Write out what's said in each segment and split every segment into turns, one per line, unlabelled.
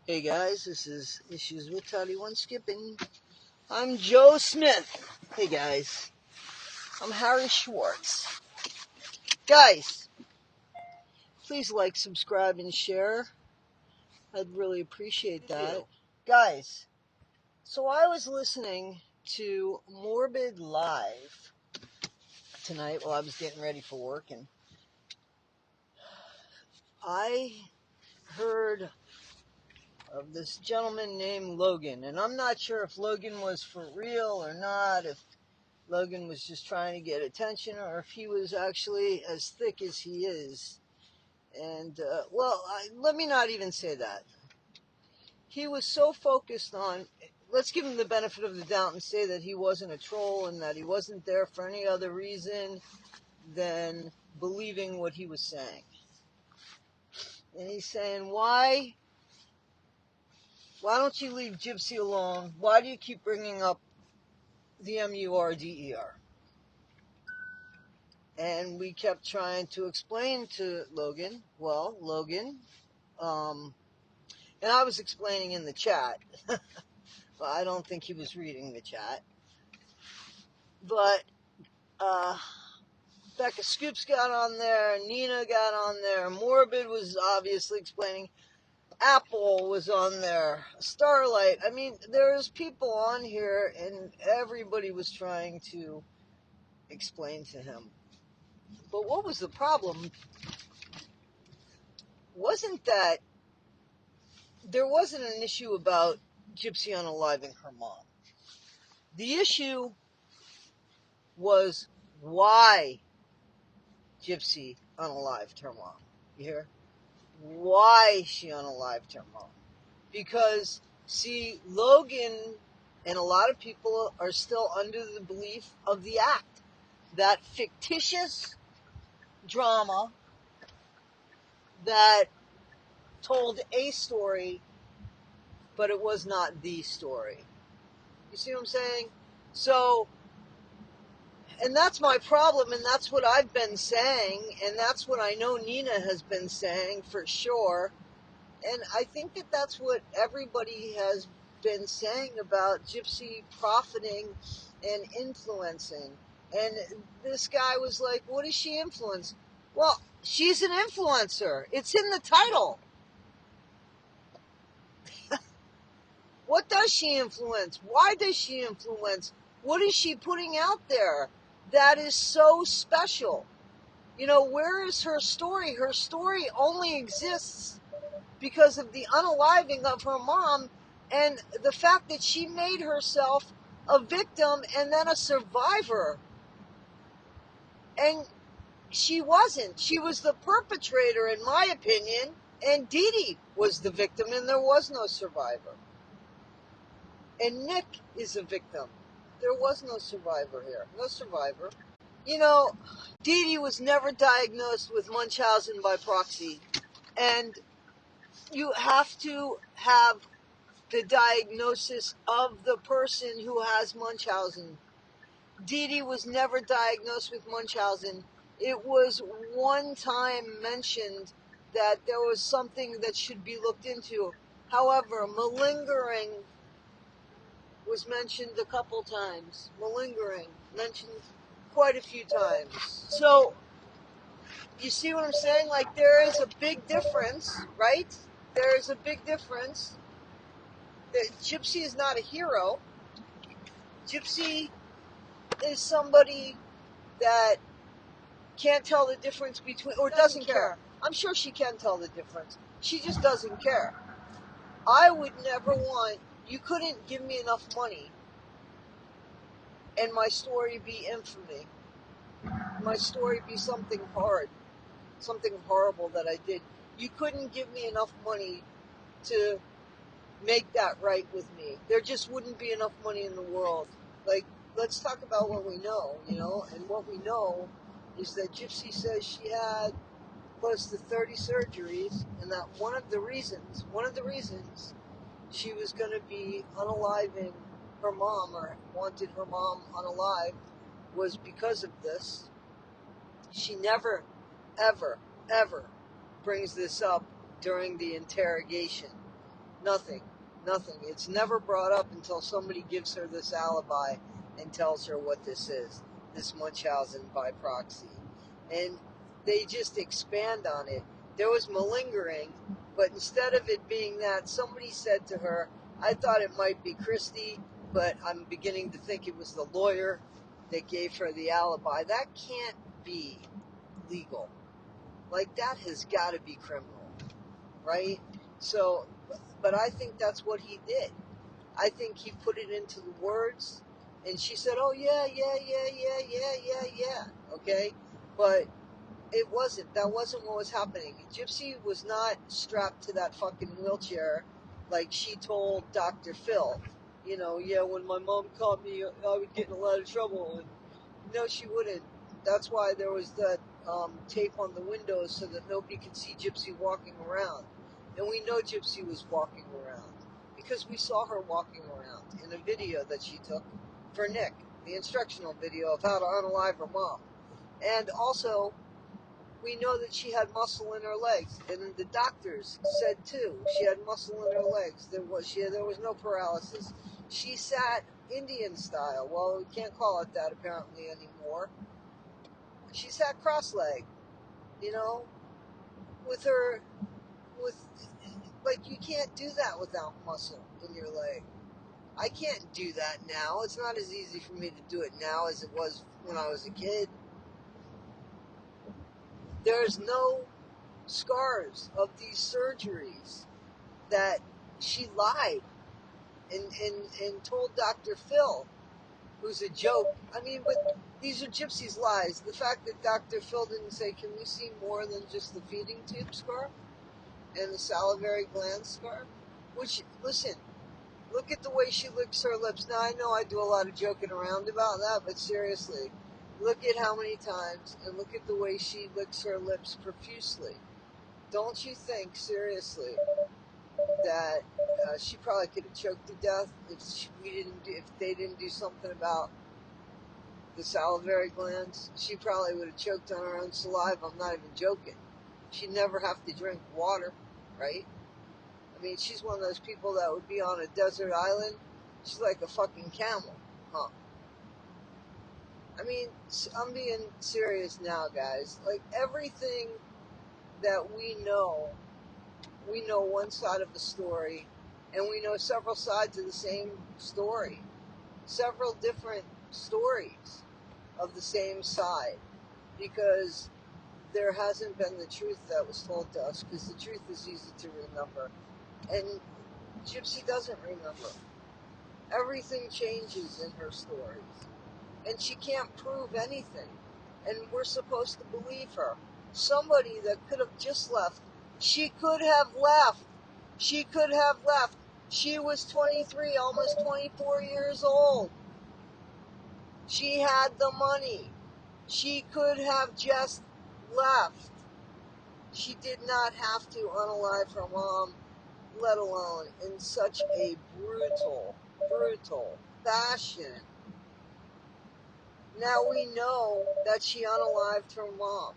Hey guys, this is Issues with Toddy One Skipping. I'm Joe Smith. Hey guys, I'm Harry Schwartz. Guys, please like, subscribe, and share. I'd really appreciate that. Guys, so I was listening to Morbid Live tonight while I was getting ready for work, and I heard of this gentleman named Logan, and I'm not sure if Logan was for real or not, if Logan was just trying to get attention, or if he was actually as thick as he is. And, let me not even say that. He was so focused on, let's give him the benefit of the doubt and say that he wasn't a troll and that he wasn't there for any other reason than believing what he was saying. And he's saying, why don't you leave Gypsy alone? Why do you keep bringing up the MURDER? And we kept trying to explain to Logan, and I was explaining in the chat, but I don't think he was reading the chat. But Becca Scoops got on there, Nina got on there, Morbid was obviously explaining, Apple was on there, Starlight. I mean, there's people on here, and everybody was trying to explain to him. But what was the problem wasn't that there wasn't an issue about Gypsy unaliving her mom. The issue was why Gypsy unalived her mom. You hear? Why she unalived her mom. Because, see, Logan and a lot of people are still under the belief of the act. That fictitious drama that told a story, but it was not the story. You see what I'm saying? So, and that's my problem, and that's what I've been saying, and that's what I know Nina has been saying for sure. And I think that that's what everybody has been saying about Gypsy profiting and influencing. And this guy was like, what does she influence? Well, she's an influencer. It's in the title. What does she influence? Why does she influence? What is she putting out there that is so special? You know, where is her story? Her story only exists because of the unaliving of her mom and the fact that she made herself a victim and then a survivor. And she wasn't. She was the perpetrator, in my opinion, and DeeDee was the victim, and there was no survivor. And Nick is a victim. There was no survivor here. No survivor. You know, DeeDee was never diagnosed with Munchausen by proxy. And you have to have the diagnosis of the person who has Munchausen. DeeDee was never diagnosed with Munchausen. It was one time mentioned that there was something that should be looked into. However, malingering was mentioned a couple times. Malingering, mentioned quite a few times. So, you see what I'm saying? Like, there is a big difference, right? There is a big difference. Gypsy is not a hero. Gypsy is somebody that can't tell the difference between, or doesn't care. I'm sure she can tell the difference. She just doesn't care. I would never want, you couldn't give me enough money and my story be infamy. My story be something hard, something horrible that I did. You couldn't give me enough money to make that right with me. There just wouldn't be enough money in the world. Like, let's talk about what we know, you know, and what we know is that Gypsy says she had close to 30 surgeries, and that one of the reasons she was going to be unaliving her mom, or wanted her mom unalived, was because of this. She never, ever, ever brings this up during the interrogation. Nothing. Nothing. It's never brought up until somebody gives her this alibi and tells her what this is, this Munchausen by proxy. And they just expand on it. There was malingering, but instead of it being that, somebody said to her, I thought it might be Christy, but I'm beginning to think it was the lawyer that gave her the alibi. That can't be legal. Like, that has got to be criminal, right? So, but I think that's what he did. I think he put it into the words, and she said, oh, yeah, okay? But it wasn't. That wasn't what was happening. Gypsy was not strapped to that fucking wheelchair like she told Dr. Phil. You know, yeah, when my mom caught me, I would get in a lot of trouble. And no, she wouldn't. That's why there was that tape on the windows so that nobody could see Gypsy walking around. And we know Gypsy was walking around because we saw her walking around in a video that she took for Nick, the instructional video of how to unalive her mom. And also, we know that she had muscle in her legs, and the doctors said too she had muscle in her legs. There was no paralysis. She sat Indian style. Well, we can't call it that apparently anymore. She sat cross-legged, you know, with like, you can't do that without muscle in your leg. I can't do that now. It's not as easy for me to do it now as it was when I was a kid. There's no scars of these surgeries that she lied and told Dr. Phil, who's a joke. I mean, but these are Gypsy's lies. The fact that Dr. Phil didn't say, can we see more than just the feeding tube scar and the salivary gland scar? Which, listen, look at the way she licks her lips. Now, I know I do a lot of joking around about that, but seriously, look at how many times, and look at the way she licks her lips profusely. Don't you think, seriously, that she probably could have choked to death if they didn't do something about the salivary glands? She probably would have choked on her own saliva. I'm not even joking. She'd never have to drink water, right? I mean, she's one of those people that would be on a desert island. She's like a fucking camel, huh? I mean, I'm being serious now, guys. Like, everything that we know one side of the story, and we know several sides of the same story. Several different stories of the same side, because there hasn't been the truth that was told to us, because the truth is easy to remember. And Gypsy doesn't remember. Everything changes in her stories. And she can't prove anything. And we're supposed to believe her. Somebody that could have just left. She could have left. She could have left. She was 23, almost 24 years old. She had the money. She could have just left. She did not have to unalive her mom, let alone in such a brutal fashion. Now we know that she unalived her mom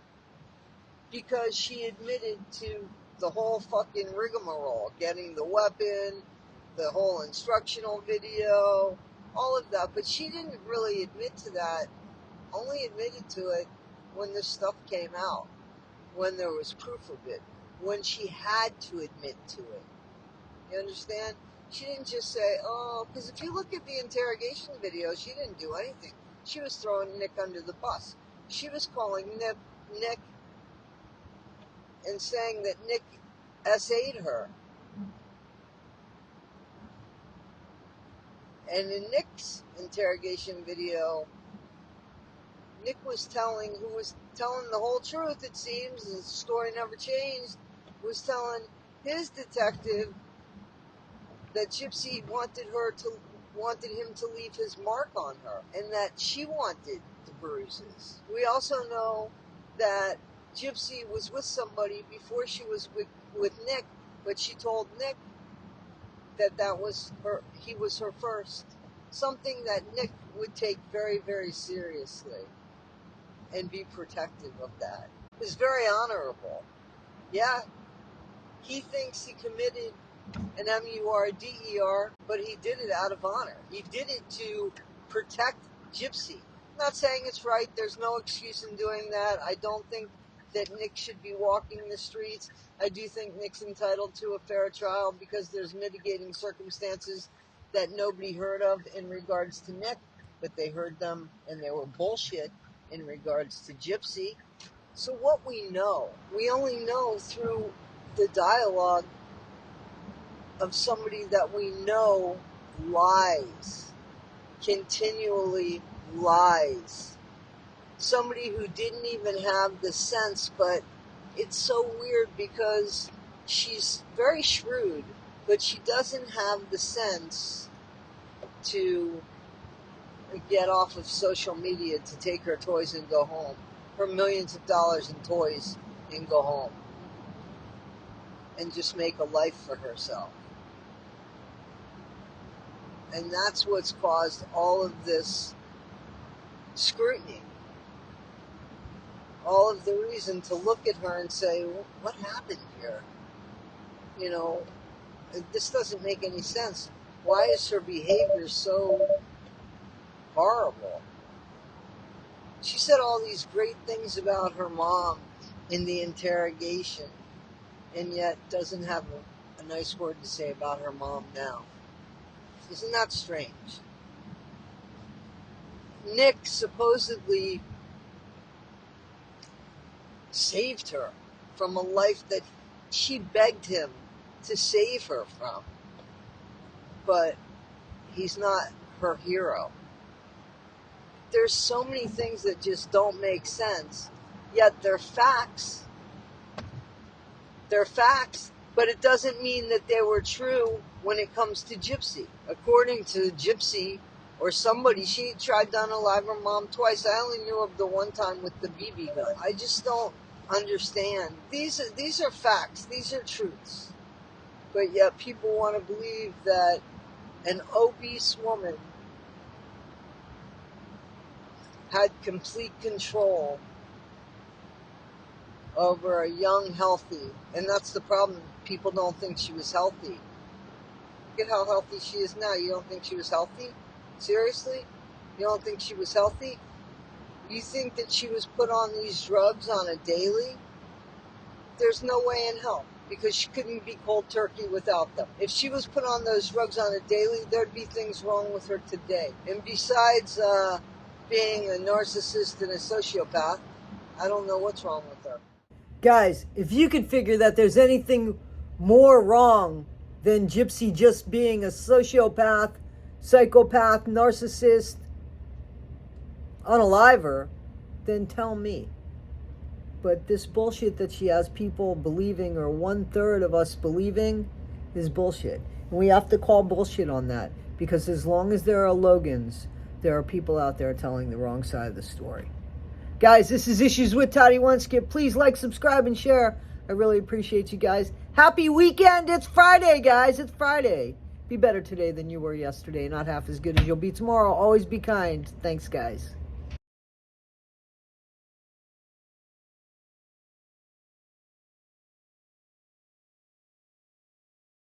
because she admitted to the whole fucking rigmarole, getting the weapon, the whole instructional video, all of that. But she didn't really admit to that, only admitted to it when this stuff came out, when there was proof of it, when she had to admit to it. You understand? She didn't just say, oh, because if you look at the interrogation video, she didn't do anything. She was throwing Nick under the bus. She was calling Nick and saying that Nick SA'd her. And in Nick's interrogation video, Nick was telling, who was telling the whole truth, it seems, the story never changed, was telling his detective that Gypsy wanted him to leave his mark on her, and that she wanted the bruises. We also know that Gypsy was with somebody before she was with Nick, but she told Nick that was he was her first. Something that Nick would take very, very seriously and be protective of that. It was very honorable. Yeah, he thinks he committed an M-U-R-D-E-R, but he did it out of honor. He did it to protect Gypsy. I'm not saying it's right. There's no excuse in doing that. I don't think that Nick should be walking the streets. I do think Nick's entitled to a fair trial because there's mitigating circumstances that nobody heard of in regards to Nick, but they heard them and they were bullshit in regards to Gypsy. So what we only know through the dialogue of somebody that we know lies, continually lies. Somebody who didn't even have the sense, but it's so weird because she's very shrewd, but she doesn't have the sense to get off of social media to take her toys and go home. Her millions of dollars in toys and go home. And just make a life for herself. And that's what's caused all of this scrutiny. All of the reason to look at her and say, well, what happened here? You know, this doesn't make any sense. Why is her behavior so horrible? She said all these great things about her mom in the interrogation, and yet doesn't have a nice word to say about her mom now. Isn't that strange? Nick supposedly saved her from a life that she begged him to save her from. But he's not her hero. There's so many things that just don't make sense, yet they're facts. They're facts, but it doesn't mean that they were true when it comes to Gypsy. According to Gypsy or somebody, she tried to unalive her mom twice. I only knew of the one time with the BB gun. I just don't understand. These are facts. These are truths. But yet people want to believe that an obese woman had complete control over a young, healthy, and that's the problem. People don't think she was healthy. Look at how healthy she is now. You don't think she was healthy? Seriously? You don't think she was healthy? You think that she was put on these drugs on a daily? There's no way in hell, because she couldn't be cold turkey without them. If she was put on those drugs on a daily, there'd be things wrong with her today. And besides being a narcissist and a sociopath, I don't know what's wrong with her. Guys, if you could figure that there's anything more wrong than Gypsy just being a sociopath, psychopath, narcissist, unaliver, then tell me. But this bullshit that she has people believing, or 1/3 of us believing, is bullshit. And we have to call bullshit on that, because as long as there are Logans, there are people out there telling the wrong side of the story. Guys, this is Issues with Toddy Skip. Please like, subscribe, and share. I really appreciate you guys. Happy weekend. It's Friday, guys. It's Friday. Be better today than you were yesterday. Not half as good as you'll be tomorrow. Always be kind. Thanks, guys.